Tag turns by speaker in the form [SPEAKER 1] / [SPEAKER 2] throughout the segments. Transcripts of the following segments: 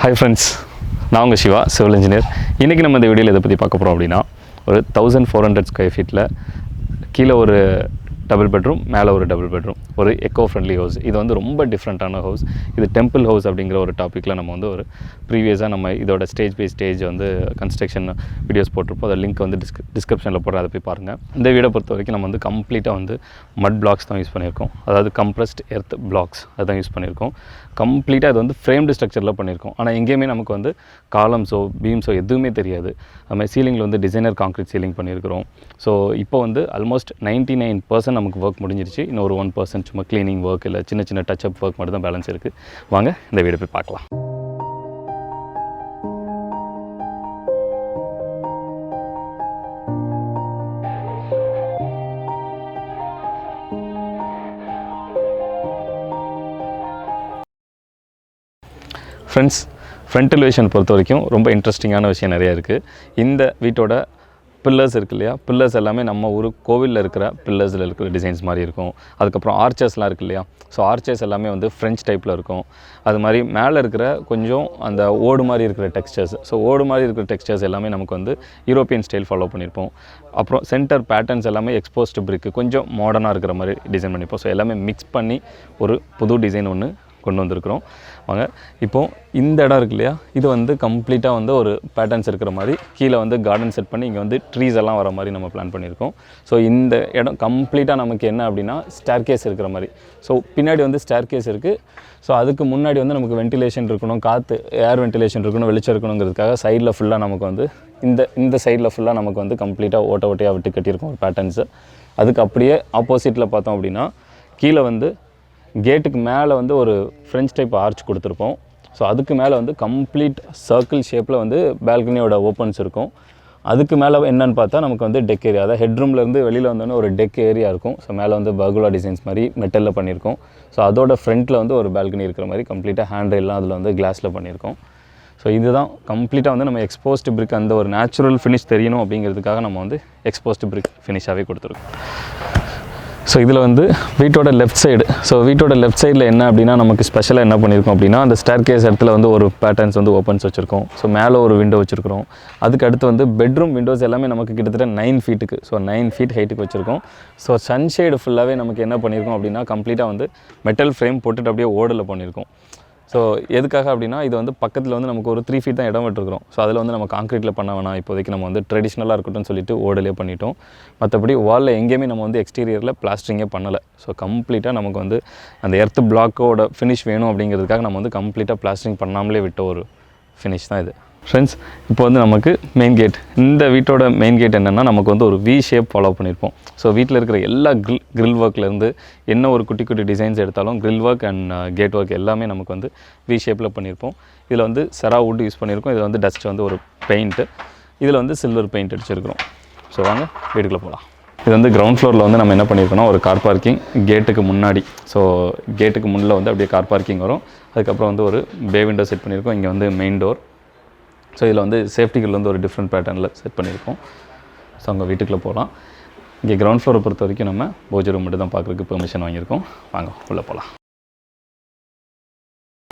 [SPEAKER 1] Hi friends, நான் உங்கள் Siva civil engineer. இன்றைக்கி நம்ம இந்த வீடியோவில் இதை பற்றி பார்க்க போகிறோம் அப்படின்னா, ஒரு 1400 ஸ்கொயர் ஃபீட்டில் கீழே ஒரு டபுள் பெட்ரூம், மேலே ஒரு டபுள் பெட்ரூம், ஒரு எக்கோ ஃப்ரெண்ட்லி ஹவுஸ். இது வந்து ரொம்ப டிஃப்ரெண்ட்டான ஹவுஸ். இது டெம்பிள் ஹவுஸ் அப்படிங்கிற ஒரு டாப்பிக்கில் நம்ம வந்து ஒரு ப்ரீவியஸாக நம்ம இதோட ஸ்டேஜ் பை ஸ்டேஜ் வந்து கன்ஸ்ட்ரக்ஷன் வீடியோஸ் போட்டிருப்போம். அதோட லிங்க் வந்து டிஸ்கிரிப்ஷனில் போடுற அதை போய் பாருங்கள். இந்த வீடியோ பொறுத்த வரைக்கும் நம்ம வந்து கம்ப்ளீட்டாக வந்து மட் பிளாக்ஸ் தான் யூஸ் பண்ணியிருக்கோம். அதாவது கம்ப்ரஸ்ட் எர்த் பிளாக்ஸ் அதுதான் யூஸ் பண்ணியிருக்கோம். கம்ப்ளீட்டாக அது வந்து ஃப்ரேம்டு ஸ்ட்ரக்சரில் பண்ணியிருக்கோம். ஆனால் எங்கேயுமே நமக்கு வந்து காலம்ஸோ பீம்ஸோ எதுவுமே தெரியாது. அதுமாதிரி சீலிங்கில் வந்து டிசைனர் கான்க்ரீட் சீலிங் பண்ணியிருக்கிறோம். ஸோ இப்போ வந்து ஆல்மோஸ்ட் 99% நமக்கு ஒர்க் முடிஞ்சிருச்சு. இன்னும் ஒரு 1% சும்மா க்ளீனிங் ஒர்க் இல்லை சின்ன சின்ன டச்சப் ஒர்க் மட்டும் தான் பேலன்ஸ் இருக்குது. வாங்க இந்த வீடியோ போய் பார்க்கலாம். ஃப்ரெண்ட்ஸ், ஃப்ரண்ட் எலிவேஷன் பொறுத்த வரைக்கும் ரொம்ப இன்ட்ரெஸ்டிங்கான விஷயம் நிறையா இருக்குது. இந்த வீட்டோட பில்லர்ஸ் இருக்குது இல்லையா, பில்லர்ஸ் எல்லாமே நம்ம ஒரு கோவிலில் இருக்கிற பில்லர்ஸில் இருக்கிற டிசைன்ஸ் மாதிரி இருக்கும். அதுக்கப்புறம் ஆர்ச்சர்ஸ்லாம் இருக்குது இல்லையா, ஸோ ஆர்ச்சர்ஸ் எல்லாமே வந்து ஃப்ரெஞ்ச் டைப்பில் இருக்கும். அது மாதிரி மேலே இருக்கிற கொஞ்சம் அந்த ஓடு மாதிரி இருக்கிற டெக்ஸ்சர்ஸ், ஸோ ஓடு மாதிரி இருக்கிற டெக்ஸ்சர்ஸ் எல்லாமே நமக்கு வந்து யூரோப்பியன் ஸ்டைல் ஃபாலோ பண்ணியிருப்போம். அப்புறம் சென்டர் பேட்டர்ன்ஸ் எல்லாமே எக்ஸ்போஸ்டு பிரிக்கு கொஞ்சம் மாடர்னாக இருக்கிற மாதிரி டிசைன் பண்ணியிருப்போம். ஸோ எல்லாமே மிக்ஸ் பண்ணி ஒரு புது டிசைன் ஒன்று கொண்டு வந்திருக்கிறோம். வாங்க, இப்போது இந்த இடம் இருக்கு இல்லையா, இது வந்து கம்ப்ளீட்டாக வந்து ஒரு பேட்டர்ன்ஸ் இருக்கிற மாதிரி கீழே வந்து கார்டன் செட் பண்ணி இங்கே வந்து ட்ரீஸ் எல்லாம் வர மாதிரி நம்ம பிளான் பண்ணியிருக்கோம். ஸோ இந்த இடம் கம்ப்ளீட்டாக நமக்கு என்ன அப்படின்னா ஸ்டேர்கேஸ் இருக்கிற மாதிரி. ஸோ பின்னாடி வந்து ஸ்டேர்கேஸ் இருக்குது. ஸோ அதுக்கு முன்னாடி வந்து நமக்கு வென்டிலேஷன் இருக்கணும், காற்று ஏர் வென்டிலேஷன் இருக்கணும், வெளிச்சம் இருக்கணுங்கிறதுக்காக சைடில் ஃபுல்லாக நமக்கு வந்து இந்த சைடில் ஃபுல்லாக நமக்கு வந்து கம்ப்ளீட்டாக ஓட்டையாக விட்டு கட்டியிருக்கோம் ஒரு பேட்டர்ன்ஸு. அதுக்கு அப்படியே ஆப்போசிட்டில் பார்த்தோம் அப்படின்னா கீழே வந்து கேட்டுக்கு மேலே வந்து ஒரு ஃப்ரெஞ்ச் டைப் ஆர்ச் கொடுத்துருப்போம். ஸோ அதுக்கு மேலே வந்து கம்ப்ளீட் சர்க்கிள் ஷேப்பில் வந்து பால்கனியோட ஓப்பன்ஸ் இருக்கும். அதுக்கு மேலே என்னென்னு பார்த்தா நமக்கு வந்து டெக் ஏரியா, அதாவது ஹெட்ரூம்லேருந்து வெளியில் வந்தோன்னே ஒரு டெக் ஏரியா இருக்கும். ஸோ மேலே வந்து பர்குலா டிசைன்ஸ் மாதிரி மெட்டலில் பண்ணியிருக்கோம். ஸோ அதோட ஃப்ரண்ட்டில் வந்து ஒரு பால்கனி இருக்கிற மாதிரி கம்ப்ளீட்டாக ஹேண்ட் ரெயிலாம் அதில் வந்து கிளாஸில் பண்ணியிருக்கோம். ஸோ இதுதான் கம்ப்ளீட்டாக வந்து நம்ம எக்ஸ்போஸ்டு பிரிக், அந்த ஒரு நேச்சுரல் ஃபினிஷ் தெரியணும் அப்படிங்கிறதுக்காக நம்ம வந்து எக்ஸ்போஸ்டு பிரிக் ஃபினிஷாகவே கொடுத்துருக்கோம். ஸோ இதில் வந்து வீட்டோட லெஃப்ட் சைடு, ஸோ வீட்டோட லெஃப்ட் சைடில் என்ன அப்படின்னா நமக்கு ஸ்பெஷலாக என்ன பண்ணியிருக்கோம் அப்படின்னா அந்த ஸ்டேர்கேஸ் இடத்துல வந்து ஒரு பேட்டர்ன்ஸ் வந்து ஓப்பன்ஸ் வச்சுருக்கோம். ஸோ மேலே ஒரு விண்டோ வச்சுருக்கிறோம். அதுக்கு அடுத்து வந்து பெட்ரூம் விண்டோஸ் எல்லாமே நமக்கு கிட்டத்தட்ட 9 ஃபீட்டுக்கு, ஸோ 9 ஃபீட் ஹைட்டுக்கு வச்சுருக்கோம். ஸோ சன்ஷேடு ஃபுல்லாகவே நமக்கு என்ன பண்ணியிருக்கோம் அப்படின்னா கம்ப்ளீட்டாக வந்து மெட்டல் ஃப்ரேம் போட்டுட்டு அப்படியே ஓடில் பண்ணியிருக்கோம். ஸோ எதுக்காக அப்படின்னா இது வந்து பக்கத்தில் வந்து நமக்கு ஒரு 3 ஃபீட் தான் இடம் விட்டுருக்கிறோம். ஸோ அதில் வந்து நம்ம கான்க்ரீட்டில் பண்ண வேணாம், இப்போதைக்கு நம்ம வந்து ட்ரெடிஷ்னலாக இருக்கட்டும்னு சொல்லிட்டு ஓடலே பண்ணிட்டோம். மற்றபடி வாலில் எங்கேயுமே நம்ம வந்து எக்ஸ்டீரியரில் பிளாஸ்டரிங்கே பண்ணலை. ஸோ கம்ப்ளீட்டாக நமக்கு வந்து அந்த எர்த் பிளாக்கோட ஃபினிஷ் வேணும் அப்படிங்கிறதுக்காக நம்ம வந்து கம்ப்ளீட்டாக பிளாஸ்டரிங் பண்ணாமலே விட்ட ஒரு ஃபினிஷ் தான் இது. ஃப்ரெண்ட்ஸ், இப்போ வந்து நமக்கு மெயின் கேட், இந்த வீட்டோட மெயின் கேட் என்னென்னா நமக்கு வந்து ஒரு வி ஷேப் ஃபாலோ பண்ணியிருப்போம். ஸோ வீட்டில் இருக்கிற எல்லா கிரில் ஒர்க்லேருந்து என்ன ஒரு குட்டி குட்டி டிசைன்ஸ் எடுத்தாலும் grill work and gate work எல்லாமே நமக்கு வந்து வி ஷேப்பில் பண்ணியிருப்போம். இதில் வந்து செரா வுட் யூஸ் பண்ணியிருக்கோம். இதில் வந்து டஸ்ட் வந்து ஒரு பெயிண்ட்டு, இதில் வந்து சில்வர் பெயிண்ட் அடிச்சிருக்கிறோம். ஸோ வாங்க வீட்டுக்குள்ளே போகலாம். இது வந்து கிரவுண்ட் ஃப்ளோரில் வந்து நம்ம என்ன பண்ணியிருக்கோம்னா ஒரு கார் பார்க்கிங் கேட்டுக்கு முன்னாடி, ஸோ கேட்டுக்கு முன்னில் வந்து அப்படியே கார் பார்க்கிங் வரும். அதுக்கப்புறம் வந்து ஒரு பே விண்டோ செட் பண்ணியிருக்கோம். இங்கே வந்து மெயின் டோர். ஸோ இதில் வந்து சேஃப்டிகள் வந்து ஒரு டிஃப்ரெண்ட் பேட்டர்னில் செட் பண்ணியிருக்கோம். ஸோ அங்கே வீட்டுக்குள்ளே போகலாம். இங்கே கிரவுண்ட் ஃப்ளோரை பொறுத்த வரைக்கும் நம்ம பூஜை ரூம் மட்டும் தான் பார்க்குறதுக்கு பெர்மிஷன் வாங்கியிருக்கோம். வாங்க உள்ளே போகலாம்.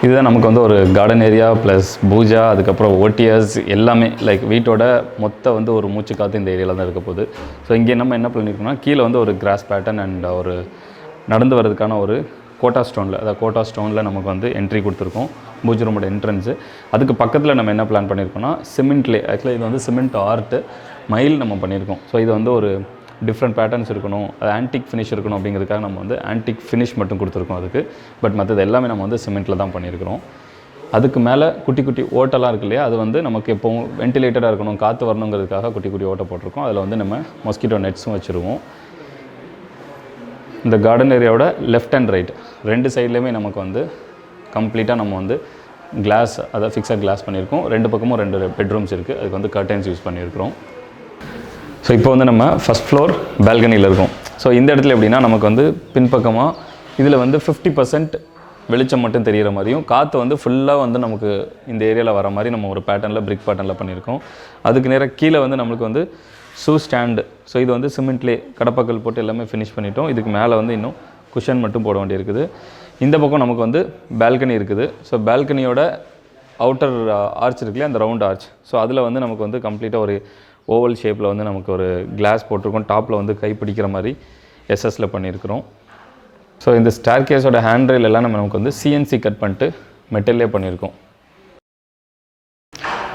[SPEAKER 1] இதுதான் நமக்கு வந்து ஒரு கார்டன் ஏரியா ப்ளஸ் பூஜா, அதுக்கப்புறம் ஓடிஎஸ் எல்லாமே லைக் வீட்டோட மொத்த வந்து ஒரு மூச்சு காற்று இந்த ஏரியாவில் தான் இருக்க போகுது. ஸோ இங்கே நம்ம என்ன பண்ணியிருக்கோம்னா கீழே வந்து ஒரு கிராஸ் பேட்டர்ன் அண்ட் ஒரு நடந்து வர்றதுக்கான ஒரு கோட்டா ஸ்டோனில், அதாவது கோட்டா ஸ்டோனில் நமக்கு வந்து என்ட்ரி கொடுத்துருக்கோம். பூஜை ரூமோட என்ட்ரன்ஸு. அதுக்கு பக்கத்தில் நம்ம என்ன பிளான் பண்ணியிருக்கோம்னா சிமெண்ட்லேயே, ஆக்சுவலாக இது வந்து சிமெண்ட் ஆர்ட்டு மயில் நம்ம பண்ணியிருக்கோம். ஸோ இது வந்து ஒரு டிஃப்ரெண்ட் பேட்டர்ன்ஸ் இருக்கணும், அது ஆன்டிக் ஃபினிஷ் இருக்கணும் அப்படிங்கிறதுக்காக நம்ம வந்து ஆன்டிக் ஃபினிஷ் மட்டும் கொடுத்துருக்கோம் அதுக்கு. பட் மற்றது எல்லாமே நம்ம வந்து சிமெண்ட்டில் தான் பண்ணியிருக்கிறோம். அதுக்கு மேலே குட்டி குட்டி ஓட்டெல்லாம் இருக்கு இல்லையா, அது வந்து நமக்கு எப்போவும் வென்டிலேட்டடாக இருக்கணும், காற்று வரணுங்கிறதுக்காக குட்டி குட்டி ஓட்டை போட்டிருக்கோம். அதில் வந்து நம்ம மொஸ்கிட்டோ நெட்ஸும் வச்சுருவோம். இந்த கார்டன் ஏரியாவோட லெஃப்ட் அண்ட் ரைட் 2 சைட்லேயுமே நமக்கு வந்து கம்ப்ளீட்டாக நம்ம வந்து கிளாஸ், அதாவது ஃபிக்ஸட் கிளாஸ் பண்ணியிருக்கோம். 2 பக்கமும் 2 பெட்ரூம்ஸ் இருக்குது. அதுக்கு வந்து கர்டன்ஸ் யூஸ் பண்ணியிருக்கிறோம். ஸோ இப்போ வந்து நம்ம ஃபஸ்ட் ஃப்ளோர் பால்கனியில் இருக்கோம். ஸோ இந்த இடத்துல எப்படின்னா நமக்கு வந்து பின்பக்கமாக இதில் வந்து 50% வெளிச்சம் மட்டும் தெரிகிற மாதிரியும் காற்று வந்து ஃபுல்லாக வந்து நமக்கு இந்த ஏரியாவில் வர மாதிரி நம்ம ஒரு பேட்டர்னில் பிரிக் பேட்டர்னில் பண்ணியிருக்கோம். அதுக்கு நேராக கீழே வந்து நம்மளுக்கு வந்து ஷூ ஸ்டாண்டு, ஸோ இது வந்து சிமெண்ட்லேயே கடப்பாக்கல் போட்டு எல்லாமே ஃபினிஷ் பண்ணிட்டோம். இதுக்கு மேலே வந்து இன்னும் குஷன் மட்டும் போட வேண்டியிருக்குது. இந்த பக்கம் நமக்கு வந்து பால்கனி இருக்குது. ஸோ பால்கனியோட அவுட்டர் ஆர்ச் இருக்குல்லையா, அந்த ரவுண்ட் ஆர்ச். ஸோ அதில் வந்து நமக்கு வந்து கம்ப்ளீட்டாக ஒரு ஓவல் ஷேப்பில் வந்து நமக்கு ஒரு கிளாஸ் போட்டிருக்கோம். டாப்பில் வந்து கை பிடிக்கிற மாதிரி எஸ்எஸில் பண்ணியிருக்கிறோம். ஸோ இந்த ஸ்டேர் கேஸோட ஹேண்ட் ரெயில் எல்லாம் நமக்கு வந்து சிஎன்சி கட் பண்ணிட்டு மெட்டல்லே பண்ணியிருக்கோம்.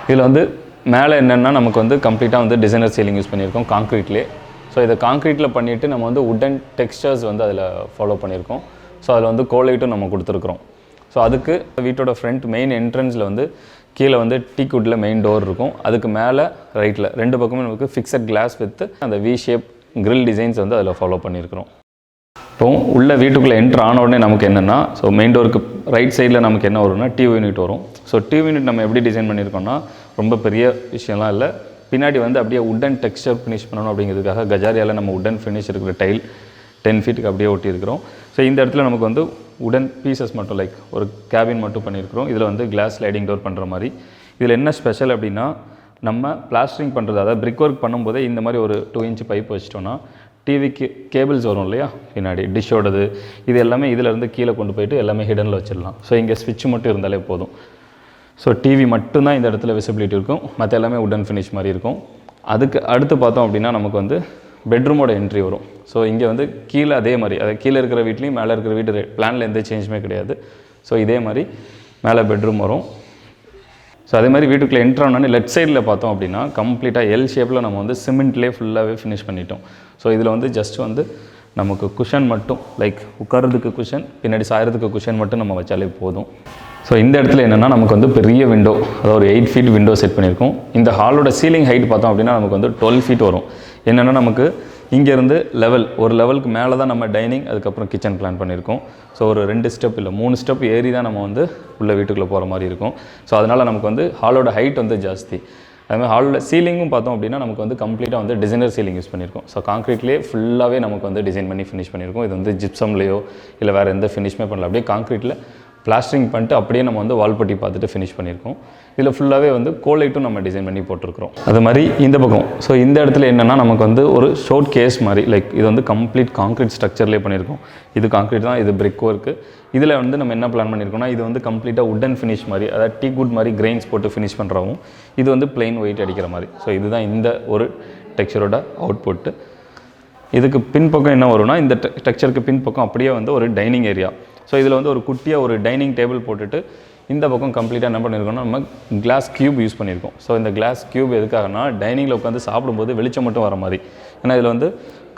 [SPEAKER 1] இதில் வந்து மேலே என்னென்னா நமக்கு வந்து கம்ப்ளீட்டாக வந்து டிசைனர் சீலிங் யூஸ் பண்ணியிருக்கோம் காங்க்ரீட்லேயே. ஸோ இதை காங்க்ரீட்டில் பண்ணிவிட்டு நம்ம வந்து உட்டன் டெக்ஸ்டர்ஸ் வந்து அதில் ஃபாலோ பண்ணியிருக்கோம். ஸோ அதில் வந்து கோலைட்டும் நம்ம கொடுத்துருக்குறோம். ஸோ அதுக்கு வீட்டோட ஃப்ரண்ட் மெயின் என்ட்ரன்ஸில் வந்து கீழே வந்து டீக் வுட்டில் மெயின் டோர் இருக்கும். அதுக்கு மேலே ரைட்டில் 2 பக்கமும் நமக்கு ஃபிக்ஸட் கிளாஸ் வித் அந்த வி ஷேப் கிரில் டிசைன்ஸ் வந்து அதில் ஃபாலோ பண்ணியிருக்கிறோம். இப்போ உள்ள வீட்டுக்குள்ளே என்ட்ரு ஆன உடனே நமக்கு என்னென்னா, ஸோ மெயின் டோருக்கு ரைட் சைடில் நமக்கு என்ன வரும்னா டிவி யூனிட் வரும். ஸோ டிவி யூனிட் நம்ம எப்படி டிசைன் பண்ணியிருக்கோம்னா ரொம்ப பெரிய விஷயம்லாம் இல்லை. பின்னாடி வந்து அப்படியே உட்டன் டெக்ஸ்சர் ஃபினிஷ் பண்ணணும் அப்படிங்கிறதுக்காக கஜாரியால் நம்ம உட்டன் ஃபினிஷ் இருக்கிற டைல் 10 ஃபீட்டுக்கு அப்படியே ஒட்டியிருக்கிறோம். ஸோ இந்த இடத்துல நமக்கு வந்து உடன் பீசஸ் மட்டும் லைக் ஒரு கேபின் மட்டும் பண்ணியிருக்கிறோம். இதில் வந்து கிளாஸ் ஸ்லைடிங் டோர் பண்ணுற மாதிரி. இதில் என்ன ஸ்பெஷல் அப்படின்னா, நம்ம பிளாஸ்டரிங் பண்ணுறது, அதாவது பிரிக் ஒர்க் பண்ணும்போதே இந்த மாதிரி ஒரு 2 இன்ச் பைப் வச்சிட்டோன்னா டிவிக்கு கேபிள்ஸ் வரும் இல்லையா பின்னாடி டிஷ்ஷோடது, இது எல்லாமே இதிலேருந்து கீழே கொண்டு போயிட்டு எல்லாமே ஹிடனில் வச்சிடலாம். ஸோ இங்கே ஸ்விட்ச் மட்டும் இருந்தாலே போதும். ஸோ டிவி மட்டும்தான் இந்த இடத்துல விசிபிலிட்டி இருக்கும், மற்ற எல்லாமே உடன் ஃபினிஷ் மாதிரி இருக்கும். அதுக்கு அடுத்து பார்த்தோம் அப்படின்னா நமக்கு வந்து பெட்ரூமோட என்ட்ரி வரும். ஸோ இங்கே வந்து கீழே அதே மாதிரி, அதாவது கீழே இருக்கிற வீட்லேயும் மேலே இருக்கிற வீட்டு பிளானில் எந்த சேஞ்சுமே கிடையாது. ஸோ இதே மாதிரி மேலே பெட்ரூம் வரும். ஸோ அதே மாதிரி வீட்டுக்குள்ளே என்ட்ரு ஆனோடனே லெஃப்ட் சைடில் பார்த்தோம் அப்படின்னா கம்ப்ளீட்டாக எல் ஷேப்பில் நம்ம வந்து சிமெண்ட்லேயே ஃபுல்லாகவே ஃபினிஷ் பண்ணிட்டோம். ஸோ இதில் வந்து ஜஸ்ட் வந்து நமக்கு குஷன் மட்டும், லைக் உட்காரதுக்கு குஷன், பின்னாடி சாயறதுக்கு குஷன் மட்டும் நம்ம வச்சாலே போதும். ஸோ இந்த இடத்துல என்னென்னா நமக்கு வந்து பெரிய விண்டோ, அதாவது ஒரு 8 ஃபீட் விண்டோ செட் பண்ணியிருக்கோம். இந்த ஹாலோட சீலிங் ஹைட் பார்த்தோம் அப்படின்னா நமக்கு வந்து 12 ஃபீட் வரும். என்னென்னா நமக்கு இங்கேருந்து ஒரு லெவலுக்கு மேலே தான் நம்ம டைனிங், அதுக்கப்புறம் கிச்சன் பிளான் பண்ணியிருக்கோம். ஸோ ஒரு 2 ஸ்டெப் இல்லை 3 ஸ்டெப் ஏறி தான் நம்ம வந்து உள்ள வீட்டுக்குள்ளே போகிற மாதிரி இருக்கும். ஸோ அதனால் நமக்கு வந்து ஹாலோட ஹைட் வந்து ஜாஸ்தி. அதுமாதிரி ஹாலோட சீலிங்கும் பார்த்தோம் அப்படின்னா நமக்கு வந்து கம்ப்ளீட்டாக வந்து டிசைனர் சீலிங் யூஸ் பண்ணியிருக்கோம். ஸோ காங்க்ரீட்லேயே ஃபுல்லாகவே நமக்கு வந்து டிசைன் பண்ணி ஃபினிஷ் பண்ணியிருக்கோம். இது வந்து ஜிப்சம்லேயோ இல்லை வேறு எந்த ஃபினிஷ்மே பண்ணல, அப்படியே காங்க்ரீட்டில் பிளாஸ்டரிங் பண்ணிட்டு அப்படியே நம்ம வந்து வால்பட்டி பார்த்துட்டு ஃபினிஷ் பண்ணியிருக்கோம். இதில் ஃபுல்லாகவே வந்து கோலைட்டும் நம்ம டிசைன் பண்ணி போட்டிருக்கிறோம். அது மாதிரி இந்த பக்கம், ஸோ இந்த இடத்துல என்னென்னா நமக்கு வந்து ஒரு ஷோட் கேஸ் மாதிரி, லைக் இது வந்து கம்ப்ளீட் காங்க்ரீட் ஸ்ட்ரக்சர்லேயே பண்ணியிருக்கோம். இது காங்க்ரீட் தான், இது பிரிக் ஒர்க்கு. இதில் வந்து நம்ம என்ன பிளான் பண்ணியிருக்கோம்னா, இது வந்து கம்ப்ளீட்டாக உட்டன் ஃபினிஷ் மாதிரி, அதாவது டீ குட் மாதிரி கிரெயின்ஸ் போட்டு ஃபினிஷ் பண்ணுறவும், இது வந்து பிளெயின் ஒயிட் அடிக்கிற மாதிரி. ஸோ இதுதான் இந்த ஒரு டெக்ஸ்சரோட அவுட்புட்டு. இதுக்கு பின்பக்கம் என்ன வரும்னா, இந்த டெக்ஸ்சருக்கு பின்பக்கம் அப்படியே வந்து ஒரு டைனிங் ஏரியா. ஸோ இதில் வந்து ஒரு குட்டியாக ஒரு டைனிங் டேபிள் போட்டுட்டு இந்த பக்கம் கம்ப்ளீட்டாக என்ன பண்ணியிருக்கோம்னா நம்ம கிளாஸ் க்யூப் யூஸ் பண்ணியிருக்கோம். ஸோ இந்த கிளாஸ் க்யூப் எதுக்காகனா டைனிங்கில் உட்காந்து சாப்பிடும்போது வெளிச்சம் மட்டும் வர மாதிரி. ஏன்னா இதில் வந்து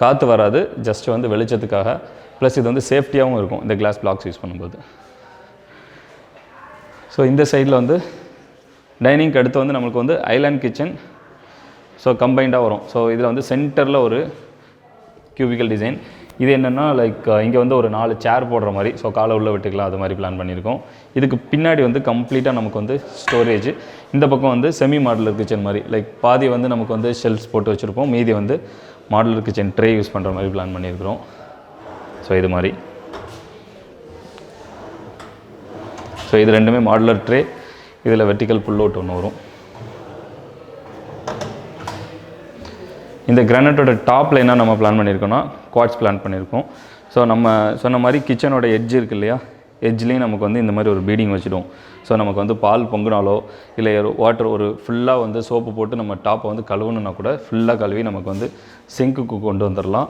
[SPEAKER 1] காற்று வராது, ஜஸ்ட் வந்து வெளிச்சத்துக்காக. ப்ளஸ் இது வந்து சேஃப்டியாகவும் இருக்கும் இந்த கிளாஸ் பிளாக்ஸ் யூஸ் பண்ணும்போது. ஸோ இந்த சைடில் வந்து டைனிங்க்கு அடுத்து வந்து நம்மளுக்கு வந்து ஐலாண்ட் கிச்சன், ஸோ கம்பைண்டாக வரும். ஸோ இதில் வந்து சென்டரில் ஒரு கியூபிக்கல் டிசைன். இது என்னென்னா லைக் இங்கே வந்து ஒரு 4 சேர் போடுற மாதிரி, ஸோ காலை உள்ளே விட்டுக்கலாம், அது மாதிரி பிளான் பண்ணியிருக்கோம். இதுக்கு பின்னாடி வந்து கம்ப்ளீட்டாக நமக்கு வந்து ஸ்டோரேஜ். இந்த பக்கம் வந்து செமி மாடுலர் கிச்சன் மாதிரி, லைக் பாதி வந்து நமக்கு வந்து ஷெல்ஃப்ஸ் போட்டு வச்சுருப்போம், மீதி வந்து மாடுலர் கிச்சன் ட்ரே யூஸ் பண்ணுற மாதிரி பிளான் பண்ணியிருக்கிறோம். ஸோ இது மாதிரி, ஸோ இது ரெண்டுமே மாடுலர் ட்ரே. இதில் வெர்டிக்கல் புல் அவுட் ஒன்று வரும். இந்த கிரானைட்டோட டாப்பில் என்ன நம்ம பிளான் பண்ணியிருக்கோம்னா குவாட்ஸ் பிளான் பண்ணியிருக்கோம். ஸோ நம்ம சொன்ன மாதிரி கிச்சனோட எட்ஜ் இருக்குது இல்லையா, எட்ஜ்லேயும் நமக்கு வந்து இந்த மாதிரி ஒரு பீடிங் வச்சுடுவோம். ஸோ நமக்கு வந்து பால் பொங்குனாலோ இல்லை வாட்டர் ஒரு ஃபுல்லாக வந்து சோப்பு போட்டு நம்ம டாப்பை வந்து கழுவணுன்னா கூட ஃபுல்லாக கழுவி நமக்கு வந்து சிங்க்குக்கு கொண்டு வந்துடலாம்.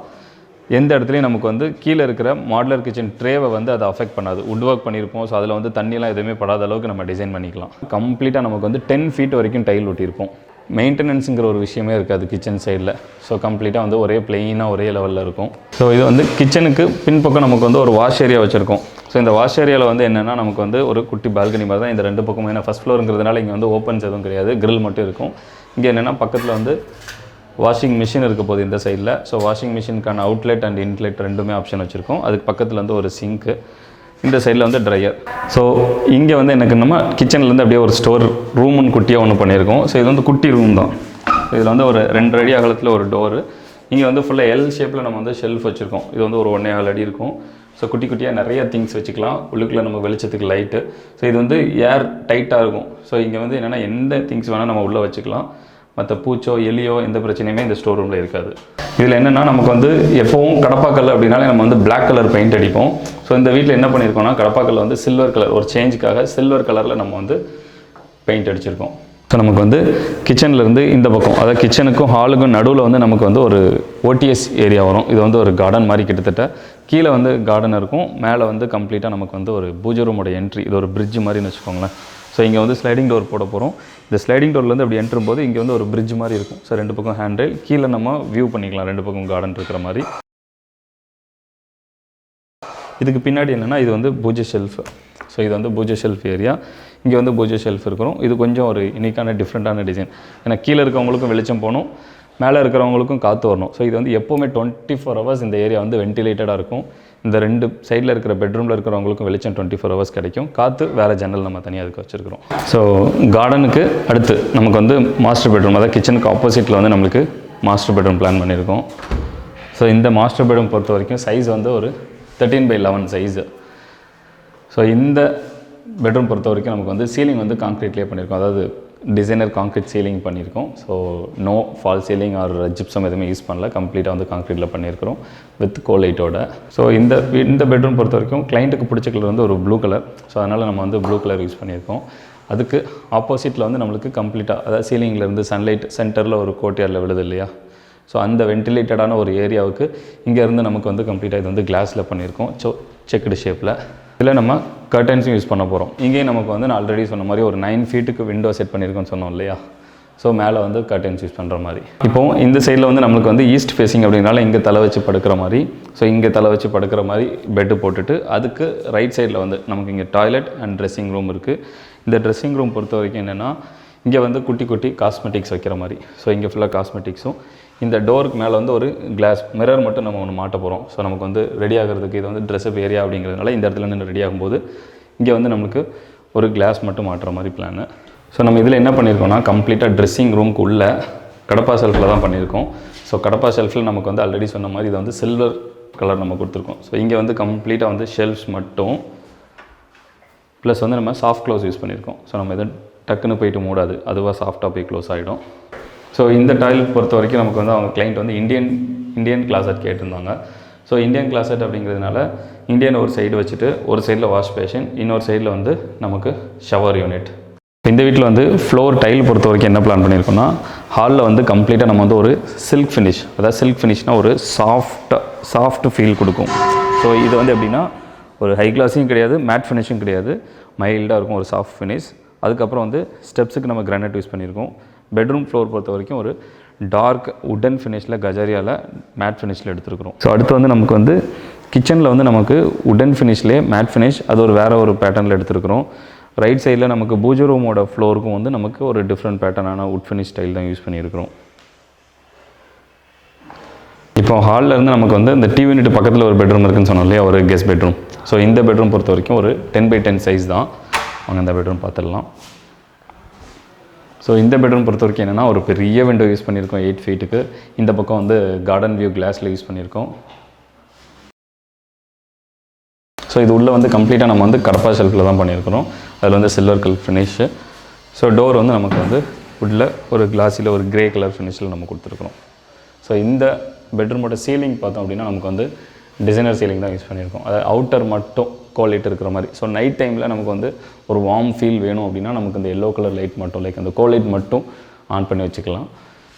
[SPEAKER 1] எந்த இடத்துலையும் நமக்கு வந்து கீழே இருக்கிற மாடுலர் கிச்சன் ட்ரேவை வந்து அதை அஃபெக்ட் பண்ணாது. வுட் ஒர்க் பண்ணியிருப்போம். ஸோ அதில் வந்து தண்ணியெலாம் எதுவுமே படாத அளவுக்கு நம்ம டிசைன் பண்ணிக்கலாம். கம்ப்ளீட்டாக நமக்கு வந்து 10 ஃபீட் வரைக்கும் டைல் ஒட்டியிருப்போம். மெயின்டெனன்ஸுங்கிற ஒரு விஷயமே இருக்காது கிச்சன் சைடில். ஸோ கம்ப்ளீட்டாக வந்து ஒரே பிளெயினாக ஒரே லெவலில் இருக்கும். ஸோ இது வந்து கிச்சனுக்கு பின்பக்கம் நமக்கு வந்து ஒரு வாஷ் ஏரியா வச்சுருக்கோம். ஸோ இந்த வாஷ் ஏரியாவில் வந்து என்னென்னா நமக்கு வந்து ஒரு குட்டி பால்கனி மாதிரி தான் இந்த 2 பக்கமும். ஏன்னா ஃபஸ்ட் ஃப்ளோருங்கிறதுனால இங்கே வந்து ஓப்பன்ஸ் எதுவும் கிடையாது, கிரில் மட்டும் இருக்கும். இங்கே என்னென்னா பக்கத்தில் வந்து வாஷிங் மிஷின் இருக்க போகுது இந்த சைடில். ஸோ வாஷிங் மிஷினுக்கான அவுட்லெட் அண்ட் இன்லெட் ரெண்டுமே ஆப்ஷன் வச்சுருக்கோம். அதுக்கு பக்கத்தில் வந்து ஒரு சிங்க்கு, இந்த சைடில் வந்து ட்ரையர். ஸோ இங்கே வந்து எனக்கு நம்ம கிச்சன்லேருந்து அப்படியே ஒரு ஸ்டோர் ரூமுன்னு குட்டியாக ஒன்று பண்ணியிருக்கோம். ஸோ இது வந்து குட்டி ரூம் தான். இதில் வந்து ஒரு 2 அடி அகலத்தில் ஒரு டோரு. இங்கே வந்து ஃபுல்லாக எல் ஷேப்பில் நம்ம வந்து ஷெல்ஃப் வச்சுருக்கோம். இது வந்து ஒரு 1.25 அடி இருக்கும். ஸோ குட்டி குட்டியாக நிறைய திங்ஸ் வச்சுக்கலாம். உள்ளுக்குள்ளே நம்ம வெளிச்சத்துக்கு லைட்டு. ஸோ இது வந்து ஏர் டைட்டாக இருக்கும். ஸோ இங்கே வந்து என்னென்னா எந்த திங்ஸ் வேணால் நம்ம உள்ளே வச்சுக்கலாம். மற்ற பூச்சோ எலியோ எந்த பிரச்சனையுமே இந்த ஸ்டோர் ரூமில் இருக்காது. இதில் என்னென்னா நமக்கு வந்து எப்போவும் கடப்பாக்கல் அப்படின்னாலே நம்ம வந்து பிளாக் கலர் பெயிண்ட் அடிப்போம். ஸோ இந்த வீட்டில் என்ன பண்ணியிருக்கோம்னா கடப்பாக்கல் வந்து சில்வர் கலர், ஒரு சேஞ்சுக்காக சில்வர் கலரில் நம்ம வந்து பெயிண்ட் அடிச்சிருக்கோம். ஸோ நமக்கு வந்து கிச்சன்லேருந்து இந்த பக்கம், அதாவது கிச்சனுக்கும் ஹாலுக்கும் நடுவில் வந்து நமக்கு வந்து ஒரு ஓடிஎஸ் ஏரியா வரும். இது வந்து ஒரு கார்டன் மாதிரி கிட்டத்தட்ட. கீழே வந்து கார்டன் இருக்கும், மேலே வந்து கம்ப்ளீட்டாக நமக்கு வந்து ஒரு பூஜை ரூமோட என்ட்ரி. இது ஒரு பிரிட்ஜ் மாதிரின்னு வச்சுக்கோங்களேன். ஸோ இங்கே வந்து ஸ்லைடிங் டோர் போட போகிறோம். இந்த ஸ்லைடிங் டோர்லேருந்து அப்படி என்ட்ரும் போது இங்கே வந்து ஒரு பிரிட்ஜ் மாதிரி இருக்கும். ஸோ 2 பக்கம் ஹேண்ட் ரெயில், கீழே நம்ம வியூ பண்ணிக்கலாம் 2 பக்கம் கார்டன் இருக்கிற மாதிரி. இதுக்கு பின்னாடி என்னென்னா இது வந்து பூஜை ஷெல்ஃப். ஸோ இது வந்து பூஜை ஷெல்ஃப் ஏரியா. இங்கே வந்து பூஜை ஷெல்ஃப் இருக்கிறோம். இது கொஞ்சம் ஒரு யூனிக்கான டிஃப்ரெண்ட்டான டிசைன். ஏன்னா கீழே இருக்கிறவங்களுக்கும் வெளிச்சம் போகணும், மேலே இருக்கிறவங்களுக்கும் காற்று வரணும். ஸோ இது வந்து எப்போவுமே 24 hours இந்த ஏரியா வந்து வென்டிலேட்டடாக இருக்கும். இந்த 2 சைடில் இருக்கிற பெட்ரூமில் இருக்கிறவங்களுக்கும் வெளிச்சம் 24 hours கிடைக்கும். காற்று வேறு ஜன்னல் நம்ம தனியாக அதுக்கு வச்சுருக்கிறோம். ஸோ கார்டனுக்கு அடுத்து நமக்கு வந்து மாஸ்டர் பெட்ரூம், அதாவது கிச்சனுக்கு ஆப்போசிட்டில் வந்து நம்மளுக்கு மாஸ்டர் பெட்ரூம் பிளான் பண்ணியிருக்கோம். ஸோ இந்த மாஸ்டர் பெட்ரூம் பொறுத்த வரைக்கும் சைஸ் வந்து ஒரு 13/11 சைஸு. ஸோ இந்த பெட்ரூம் பொறுத்த வரைக்கும் நமக்கு வந்து சீலிங் வந்து கான்க்ரீட்லேயே பண்ணியிருக்கோம். அதாவது டிசைனர் கான்க்ரீட் சீலிங் பண்ணியிருக்கோம். So no false ceiling or gypsum எதுவுமே யூஸ் பண்ணல, கம்ப்ளீட்டாக வந்து கான்க்ரீட்டில் பண்ணியிருக்கிறோம் வித் கோலைட்டோட. ஸோ இந்த பெட்ரூம் பொறுத்த வரைக்கும் கிளைண்ட்டுக்கு பிடிச்ச கலர் வந்து ஒரு ப்ளூ கலர். ஸோ அதனால் நம்ம வந்து ப்ளூ கலர் யூஸ் பண்ணியிருக்கோம். அதுக்கு ஆப்போசிட்டில் வந்து நம்மளுக்கு கம்ப்ளீட்டாக, அதாவது சீலிங்லேருந்து சன்லைட் சென்டரில் ஒரு கோட்யார்டில் விழுது இல்லையா, ஸோ அந்த வென்டிலேட்டடான ஒரு ஏரியாவுக்கு இங்கேருந்து நமக்கு வந்து கம்ப்ளீட்டாக இது வந்து கிளாஸில் பண்ணியிருக்கோம். ஸோ செக்குடு ஷேப்பில். இதில் நம்ம கர்டன்ஸும் யூஸ் பண்ண போகிறோம். இங்கேயும் நமக்கு வந்து நான் ஆல்ரெடி சொன்ன மாதிரி ஒரு 9 feet விண்டோ செட் பண்ணியிருக்கோன்னு சொன்னோம் இல்லையா. ஸோ மேலே வந்து கர்டன்ஸ் யூஸ் பண்ணுற மாதிரி. இப்போது இந்த சைடில் வந்து நம்மளுக்கு வந்து ஈஸ்ட் ஃபேஸிங் அப்படினால இங்கே தலை வச்சு படுக்கிற மாதிரி, ஸோ இங்கே தலை வச்சு படுக்கிற மாதிரி பெட்டு போட்டுட்டு அதுக்கு ரைட் சைடில் வந்து நமக்கு இங்கே டாய்லெட் அண்ட் ட்ரெஸ்ஸிங் ரூம் இருக்குது. இந்த ட்ரெஸ்ஸிங் ரூம் பொறுத்த வரைக்கும் என்னென்னா இங்கே வந்து குட்டி குட்டி காஸ்மெட்டிக்ஸ் வைக்கிற மாதிரி. ஸோ இங்கே ஃபுல்லாக காஸ்மெட்டிக்ஸும், இந்த டோருக்கு மேலே வந்து ஒரு கிளாஸ் மிரர் மட்டும் நம்ம ஒன்று மாட்ட போகிறோம். ஸோ நமக்கு வந்து ரெடி ஆகிறதுக்கு இது வந்து ட்ரெஸ்அப் ஏரியா அப்படிங்கிறதுனால இந்த இடத்துல நின்று ரெடி ஆகும்போது இங்கே வந்து நம்மளுக்கு ஒரு கிளாஸ் மட்டும் மாட்டுற மாதிரி பிளானு. ஸோ நம்ம இதில் என்ன பண்ணியிருக்கோம்னா கம்ப்ளீட்டாக ட்ரெஸ்ஸிங் ரூமுக்கு உள்ள கடப்பா ஷெல்ஃபில் தான் பண்ணியிருக்கோம். ஸோ கடப்பா ஷெல்ஃபில் நமக்கு வந்து ஆல்ரெடி சொன்ன மாதிரி இது வந்து சில்வர் கலர் நம்ம கொடுத்துருக்கோம். ஸோ இங்கே வந்து கம்ப்ளீட்டாக வந்து ஷெல்ஃப்ஸ் மட்டும் ப்ளஸ் வந்து நம்ம சாஃப்ட் க்ளோஸ் யூஸ் பண்ணியிருக்கோம். ஸோ நம்ம எதுவும் டக்குன்னு போயிட்டு மூடாது, அதுவாக சாஃப்டாக போய் க்ளோஸ் ஆகிடும். ஸோ இந்த டாய்லெட் பொறுத்த வரைக்கும் நமக்கு வந்து அவங்க கிளைண்ட் வந்து இந்தியன் கிளாசட் கேட்டிருந்தாங்க. ஸோ இந்தியன் கிளாசட் அப்படிங்கிறதுனால இந்தியன் ஒரு சைடு வச்சுட்டு ஒரு சைடில் வாஷ் பேஷன், இன்னொரு சைடில் வந்து நமக்கு ஷவர் யூனிட். இந்த வீட்டில் வந்து ஃப்ளோர் டைல் பொறுத்த வரைக்கும் என்ன பிளான் பண்ணியிருக்கோம்னா ஹாலில் வந்து கம்ப்ளீட்டாக நம்ம வந்து ஒரு சில்க் ஃபினிஷ், அதாவது சில்க் ஃபினிஷ்னால் ஒரு சாஃப்ட் ஃபீல் கொடுக்கும். ஸோ இது வந்து எப்படின்னா ஒரு ஹை கிளாஸையும் கிடையாது, மேட் ஃபினிஷும் கிடையாது, மைல்டாக இருக்கும் ஒரு சாஃப்ட் ஃபினிஷ். அதுக்கப்புறம் வந்து ஸ்டெப்ஸுக்கு நம்ம கிரானைட் யூஸ் பண்ணியிருக்கோம். பெட்ரூம் ஃப்ளோர் பொறுத்த வரைக்கும் ஒரு டார்க் உட்டன் ஃபினிஷில் கஜாரியாவில் மேட் ஃபினிஷில் எடுத்துருக்குறோம். ஸோ அடுத்து வந்து நமக்கு வந்து கிச்சனில் வந்து நமக்கு உட்டன் ஃபினிஷ்லேயே மேட் ஃபினிஷ், அது ஒரு வேறு ஒரு பேட்டர்னில் எடுத்துருக்குறோம். ரைட் சைடில் நமக்கு பூஜை ரூமோட ஃப்ளோருக்கும் வந்து நமக்கு ஒரு டிஃப்ரெண்ட் பேட்டர்னான உட் ஃபினிஷ் ஸ்டைல் தான் யூஸ் பண்ணியிருக்கிறோம். இப்போ ஹாலில் இருந்து நமக்கு வந்து இந்த டிவி யூனிட் பக்கத்தில் ஒரு பெட்ரூம் இருக்குதுன்னு சொன்னோம் இல்லையா, ஒரு கெஸ்ட் பெட்ரூம். ஸோ இந்த பெட்ரூம் பொறுத்த வரைக்கும் ஒரு 10x10 சைஸ் தான். அவங்க இந்த பெட்ரூம் பார்த்துடலாம். ஸோ இந்த பெட்ரூம் பொறுத்த வரைக்கும் என்னென்னா ஒரு பெரிய விண்டோ யூஸ் பண்ணியிருக்கோம் 8 feet. இந்த பக்கம் வந்து கார்டன் வியூ கிளாஸில் யூஸ் பண்ணியிருக்கோம். ஸோ இது உள்ளே வந்து கம்ப்ளீட்டாக நம்ம வந்து கடப்பா ஷெல்ஃபில் தான் பண்ணியிருக்கிறோம். அதில் வந்து silver colour finish. So door வந்து நமக்கு வந்து உட்டில் ஒரு கிளாஸில் ஒரு கிரே கலர் ஃபினிஷில் நம்ம கொடுத்துருக்குறோம். ஸோ இந்த பெட்ரூமோட சீலிங் பார்த்தோம் அப்படின்னா நமக்கு வந்து டிசைனர் சீலிங் தான் யூஸ் பண்ணியிருக்கோம். அதாவது அவுட்டர் மட்டும் கோலைட் இருக்கிற மாதிரி. ஸோ நைட் டைமில் நமக்கு வந்து ஒரு வார்ம் ஃபீல் வேணும் அப்படின்னா நமக்கு இந்த எல்லோ கலர் லைட் மட்டும், லைக் அந்த கோலைட் மட்டும் ஆன் பண்ணி வச்சுக்கலாம்.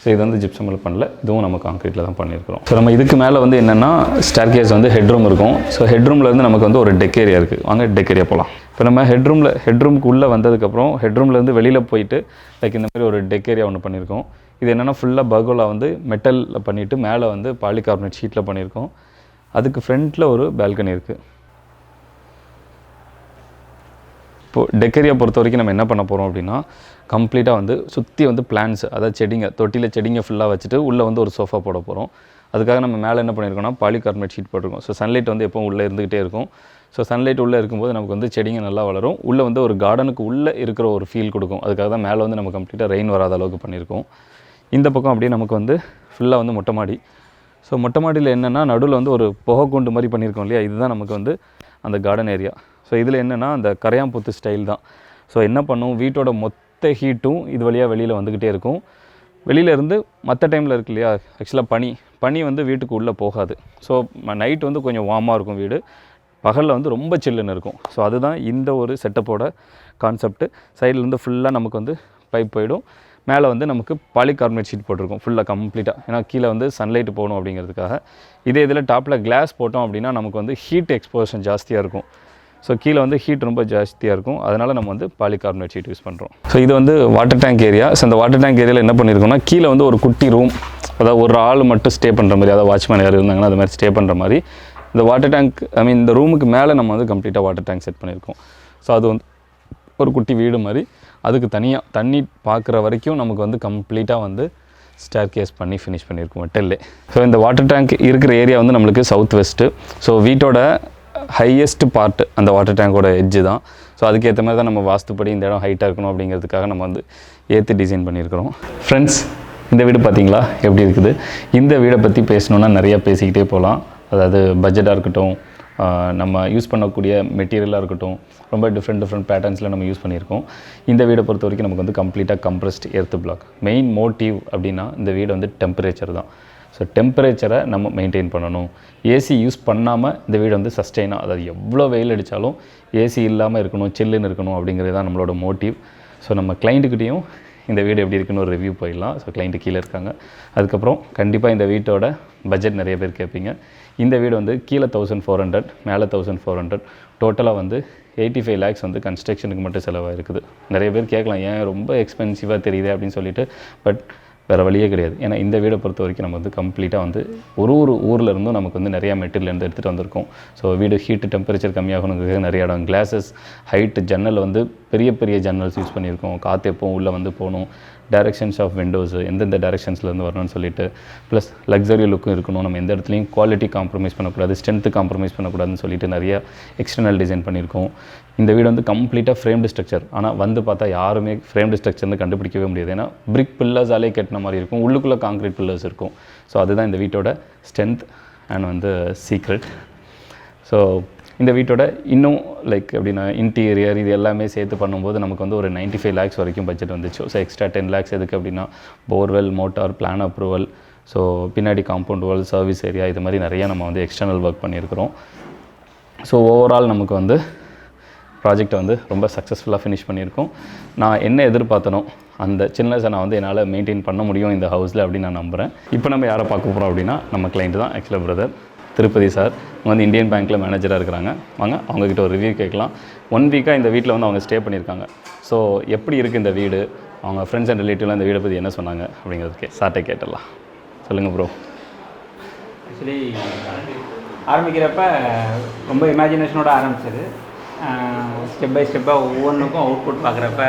[SPEAKER 1] ஸோ இது வந்து ஜிப்சமில் பண்ணல, இதுவும் நம்ம கான்க்ரீட்டில் தான் பண்ணியிருக்கிறோம். ஸோ நம்ம இதுக்கு மேலே வந்து என்னென்னா ஸ்டேர்கேஸ் வந்து ஹெட்ரூம் இருக்கும். ஸோ ஹெட்ரூம்லேருந்து நமக்கு வந்து ஒரு டெக் ஏரியா இருக்குது. வாங்க டெக் ஏரியா போகலாம். இப்போ நம்ம ஹெட்ரூமுக்கு உள்ளே வந்ததுக்கப்புறம் ஹெட்ரூம்லேருந்து வெளியில் போயிட்டு லைக் இந்த மாதிரி ஒரு டெக் ஏரியா ஒன்று பண்ணியிருக்கோம். இது என்னென்னா ஃபுல்லாக பர்கோலா வந்து மெட்டலில் பண்ணிவிட்டு மேலே வந்து பாலிகார்பனேட் ஷீட்டில் பண்ணியிருக்கோம். அதுக்கு ஃப்ரண்ட்டில் ஒரு பால்கனி இருக்குது. இப்போது டெக்கேரியா பொறுத்த வரைக்கும் நம்ம என்ன பண்ண போகிறோம் அப்படின்னா கம்ப்ளீட்டாக வந்து சுற்றி வந்து பிளான்ஸ், அதாவது செடிங்க, தொட்டியில் செடிங்க ஃபுல்லாக வச்சுட்டு உள்ளே வந்து ஒரு சோஃபா போட போகிறோம். அதுக்காக நம்ம மேலே என்ன பண்ணியிருக்கோம்னா பாலிகார்பனேட் ஷீட் போட்டிருக்கோம். ஸோ சன்லைட் வந்து எப்பவும் உள்ளே இருந்துகிட்டே இருக்கும். ஸோ சன்லைட் உள்ளே இருக்கும்போது நமக்கு வந்து செடிங்க நல்லா வளரும். உள்ளே வந்து ஒரு கார்டனுக்கு உள்ளே இருக்கிற ஒரு ஃபீல் கொடுக்கும். அதுக்காக தான் மேலே வந்து நம்ம கம்ப்ளீட்டாக ரெயின் வராத அளவுக்கு பண்ணியிருக்கோம். இந்த பக்கம் அப்படியே நமக்கு வந்து ஃபுல்லாக வந்து மொட்டை மாடி. ஸோ மொட்டை மாடியில் என்னென்னா நடுவில் வந்து ஒரு புகைக்கூண்டு மாதிரி பண்ணியிருக்கோம் இல்லையா, இதுதான் நமக்கு வந்து அந்த கார்டன் ஏரியா. ஸோ இதில் என்னென்னா அந்த கரையாம்பூத்து ஸ்டைல் தான். ஸோ என்ன பண்ணும், வீட்டோட மொத்த ஹீட்டும் இது வழியாக வெளியில் வந்துக்கிட்டே இருக்கும். வெளியிலேருந்து மற்ற டைமில் இருக்கு இல்லையா, ஆக்சுவலாக பனி வந்து வீட்டுக்கு உள்ளே போகாது. ஸோ நைட் வந்து கொஞ்சம் வார்மாக இருக்கும் வீடு. பகலில் வந்து ரொம்ப சில்லுன்னு இருக்கும். ஸோ அதுதான் இந்த ஒரு செட்டப்போட கான்செப்ட்டு. சைட்லேருந்து ஃபுல்லாக நமக்கு வந்து பைப் போயிடும். மேலே வந்து நமக்கு பாலிகார்பனேட் ஷீட் போட்டிருக்கும் ஃபுல்லாக கம்ப்ளீட்டாக. ஏன்னா கீழே வந்து சன்லைட் போகணும் அப்படிங்கிறதுக்காக. இதே இதில் டாப்பில் கிளாஸ் போட்டோம் அப்படின்னா நமக்கு வந்து ஹீட் எக்ஸ்போஷன் ஜாஸ்தியாக இருக்கும். ஸோ கீழே வந்து ஹீட் ரொம்ப ஜாஸ்தியாக இருக்கும். அதனால் நம்ம வந்து பாலிகார்பனேட் ஷீட் யூஸ் பண்ணுறோம். ஸோ இது வந்து வாட்டர் டேங்க் ஏரியா. ஸோ இந்த வாட்டர் டேங்க் ஏரியாவில் என்ன பண்ணியிருக்கோம்னா கீழே வந்து ஒரு குட்டி ரூம், அதாவது ஒரு ஆள் மட்டும் ஸ்டே பண்ணுற மாதிரி, அதாவது வாட்ச்மேன் யார் இருந்தாங்கன்னா அது மாதிரி ஸ்டே பண்ணுற மாதிரி இந்த வாட்டர் டேங்க் இந்த ரூமுக்கு மேலே நம்ம வந்து கம்ப்ளீட்டாக வாட்டர் டேங்க் செட் பண்ணியிருக்கோம். ஸோ அது வந்து ஒரு குட்டி வீடு மாதிரி. அதுக்கு தனியாக தண்ணி பார்க்குற வரைக்கும் நமக்கு வந்து கம்ப்ளீட்டாக வந்து ஸ்டேர் கேஸ் பண்ணி ஃபினிஷ் பண்ணியிருக்கோம் மெட்டல்லே. ஸோ இந்த வாட்டர் டேங்க் இருக்கிற ஏரியா வந்து நம்மளுக்கு சவுத் வெஸ்ட்டு. ஸோ வீட்டோட ஹையஸ்ட் பார்ட் அந்த வாட்டர் டேங்கோட எட்ஜு தான். ஸோ அதுக்கேற்ற மாதிரி தான் நம்ம வாஸ்துப்படி இந்த இடம் ஹைட்டாக இருக்கணும் அப்படிங்கிறதுக்காக நம்ம வந்து ஏற்றி டிசைன் பண்ணியிருக்கிறோம். ஃப்ரெண்ட்ஸ், இந்த வீடு பார்த்தீங்களா எப்படி இருக்குது? இந்த வீடை பற்றி பேசணுன்னா நிறையா பேசிக்கிட்டே போகலாம். அதாவது பட்ஜெட்டாக இருக்கட்டும், நம்ம யூஸ் பண்ணக்கூடிய மெட்டீரியலாக இருக்கட்டும், ரொம்ப டிஃப்ரெண்ட் பேட்டர்ன்ஸில் நம்ம யூஸ் பண்ணியிருக்கோம். இந்த வீடை பொறுத்த வரைக்கும் நமக்கு வந்து கம்ப்ளீட்டாக compressed earth block. Main motive அப்படின்னா இந்த வீடு வந்து டெம்பரேச்சர் தான். ஸோ டெம்பரேச்சரை நம்ம மெயின்டைன் பண்ணணும். ஏசி யூஸ் பண்ணாமல் இந்த வீடு வந்து சஸ்டெயினாக, அதாவது எவ்வளோ வெயில் அடித்தாலும் ஏசி இல்லாமல் இருக்கணும், சில்லுன்னு இருக்கணும் அப்படிங்கிறது தான் நம்மளோட மோட்டிவ். ஸோ நம்ம கிளைண்ட்டுக்கிட்டையும் இந்த வீடு எப்படி இருக்குன்னு ஒரு ரிவ்யூ போயிடலாம். ஸோ கிளைண்ட்டு கீழே இருக்காங்க. அதுக்கப்புறம் கண்டிப்பாக இந்த வீட்டோட பட்ஜெட் நிறைய பேர் கேட்பீங்க. இந்த வீடு வந்து கீழே 1400, மேலே 1400, டோட்டலாக வந்து 85 lakhs வந்து கன்ஸ்ட்ரக்ஷனுக்கு மட்டும் செலவாக இருக்குது. நிறைய பேர் கேட்கலாம், ஏன் ரொம்ப எக்ஸ்பென்சிவாக தெரியுது அப்படின்னு சொல்லிட்டு. பட் வேறு வழியே கிடையாது. ஏன்னா இந்த வீடை பொறுத்த வரைக்கும் நம்ம வந்து கம்ப்ளீட்டாக வந்து ஒரு ஊரில் இருந்தும் நமக்கு வந்து நிறையா மெட்டீரியல் எடுத்துகிட்டு வந்திருக்கோம். ஸோ வீடு ஹீட்டு டெம்பரேச்சர் கம்மியாகணுங்கிறது நிறைய இடம், கிளாஸஸ், ஹைட்டு, ஜன்னல் வந்து பெரிய ஜன்னல்ஸ் யூஸ் பண்ணியிருக்கோம். காற்று எப்போவும் உள்ளே வந்து போகணும். டைரக்ஷன்ஸ் ஆஃப் விண்டோஸு எந்தெந்த டைரக்ஷன்ஸ்லேருந்து வரணும்னு சொல்லிட்டு, ப்ளஸ் லக்ஸரி லுக்கும் இருக்கணும். நம்ம எந்த இடத்துலையும் குவாலிட்டி காம்ப்ரமைஸ் பண்ணக்கூடாது, ஸ்ட்ரென்த்து காம்ப்ரமைஸ் பண்ணக்கூடாதுன்னு சொல்லிட்டு நிறைய எக்ஸ்டர்னல் டிசைன் பண்ணியிருக்கோம். இந்த வீடு வந்து கம்ப்ளீட்டாக ஃப்ரேம்டு ஸ்ட்ரக்சர். ஆனால் வந்து பார்த்தா யாருமே ஃப்ரேம்டு ஸ்ட்ரக்சர்னு கண்டுபிடிக்கவே முடியாது. ஏன்னா பிரிக் பில்லர்ஸாலே கட்டின மாதிரி இருக்கும், உள்ளுக்குள்ளே கான்க்ரீட் பில்லர்ஸ் இருக்கும். ஸோ அதுதான் இந்த வீட்டோட ஸ்ட்ரென்த் அண்ட் வந்து சீக்ரெட். ஸோ இந்த வீட்டோட இன்னும் லைக் எப்படின்னா இன்டீரியர் இது எல்லாமே சேர்த்து பண்ணும்போது நமக்கு வந்து ஒரு 95 lakhs வரைக்கும் பட்ஜெட் வந்துச்சு. ஸோ எக்ஸ்ட்ரா 10 lakhs எதுக்கு அப்படின்னா borewell, motor, plan approval, so பின்னாடி காம்பவுண்ட் வால், சர்வீஸ் ஏரியா, இது மாதிரி நிறையா நம்ம வந்து எக்ஸ்டர்னல் ஒர்க் பண்ணியிருக்கிறோம். ஸோ ஓவரால் நமக்கு வந்து ப்ராஜெக்டை வந்து ரொம்ப சக்ஸஸ்ஃபுல்லாக ஃபினிஷ் பண்ணியிருக்கோம். நான் என்ன எதிர்பார்த்தனோ அந்த சின்னஸை நான் வந்து என்னால் மெயின்டைன் பண்ண முடியும் இந்த ஹவுஸில் அப்படின்னு நான் நம்புகிறேன். இப்போ நம்ம யாரை பார்க்க போகிறோம் அப்படின்னா நம்ம கிளைண்ட் தான், ஆக்சுவலாக பிரதர் திருப்பதி சார். அவங்க வந்து இந்தியன் பேங்க்கில் மேனேஜராக இருக்கிறாங்க. வாங்க அவங்கக்கிட்ட ஒரு ரிவ்யூ கேட்கலாம். 1 வீக்காக இந்த வீட்டில் வந்து அவங்க ஸ்டே பண்ணியிருக்காங்க. ஸோ எப்படி இருக்குது இந்த வீடு, அவங்க ஃப்ரெண்ட்ஸ் அண்ட் ரிலேட்டிவ்லாம் இந்த வீடை பற்றி என்ன சொன்னாங்க அப்படிங்கிறதுக்கே சார்ட்டை கேட்டுடலாம். சொல்லுங்கள் ப்ரோ.
[SPEAKER 2] ஆக்சுவலி ஆரம்பிக்கிறப்ப ரொம்ப இமேஜினேஷனோட ஆரம்பிச்சது. ஸ்டெப் பை ஸ்டெப்பாக ஒவ்வொன்றுக்கும் அவுட்புட் பார்க்குறப்ப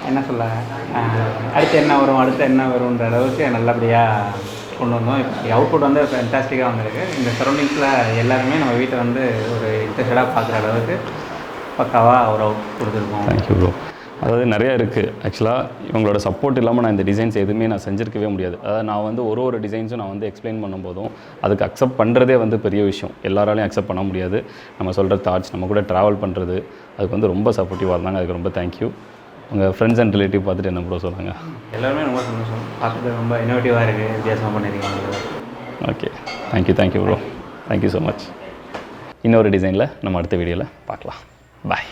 [SPEAKER 2] என்ன சொல்ல, அடுத்து என்ன வரும்ன்ற அளவுக்கு நல்லபடியாக கொண்டு வந்தோம். இப்போ அவுட்புட் வந்து ஃபேன்டாஸ்டிக்காக வந்திருக்கு. இந்த சரௌண்டிங்ஸில் எல்லாருமே நம்ம வீட்டை வந்து ஒரு இன்ட்ரெஸ்டடாக பார்க்குற அளவுக்கு பக்காவாக ஒரு அவுட் கொடுத்துருக்கோம்.
[SPEAKER 1] Thank you bro. அதாவது நிறையா இருக்குது. ஆக்சுவலாக இவங்களோட சப்போர்ட் இல்லாமல் நான் இந்த டிசைன்ஸ் எதுவுமே நான் செஞ்சுருக்கவே முடியாது. அதாவது நான் வந்து ஒரு டிசைன்ஸும் நான் வந்து எக்ஸ்பிளைன் பண்ணும்போதும் அதுக்கு அக்செப்ட் பண்ணுறதே வந்து பெரிய விஷயம். எல்லாராலையும் அக்செப்ட் பண்ண முடியாது. நம்ம சொல்கிற தாட்ஸ், நம்ம கூட ட்ராவல் பண்ணுறது, அதுக்கு வந்து ரொம்ப சப்போர்ட்டிவாக இருந்தாங்க. அதுக்கு ரொம்ப தேங்க்யூ. உங்கள் ஃப்ரெண்ட்ஸ் அண்ட் ரிலேட்டிவ் பார்த்துட்டு என்ன ப்ரோ சொல்லுங்க?
[SPEAKER 2] எல்லாருமே ரொம்ப சந்தோஷம், பார்த்துட்டு ரொம்ப இன்னோவேட்டிவாக இருக்குது, வித்தியாசமாக பண்ணியிருக்கீங்க.
[SPEAKER 1] Okay, thank you bro. Thank you so much. இன்னொரு டிசைனில் நம்ம அடுத்த வீடியோவில் பார்க்கலாம். பாய்.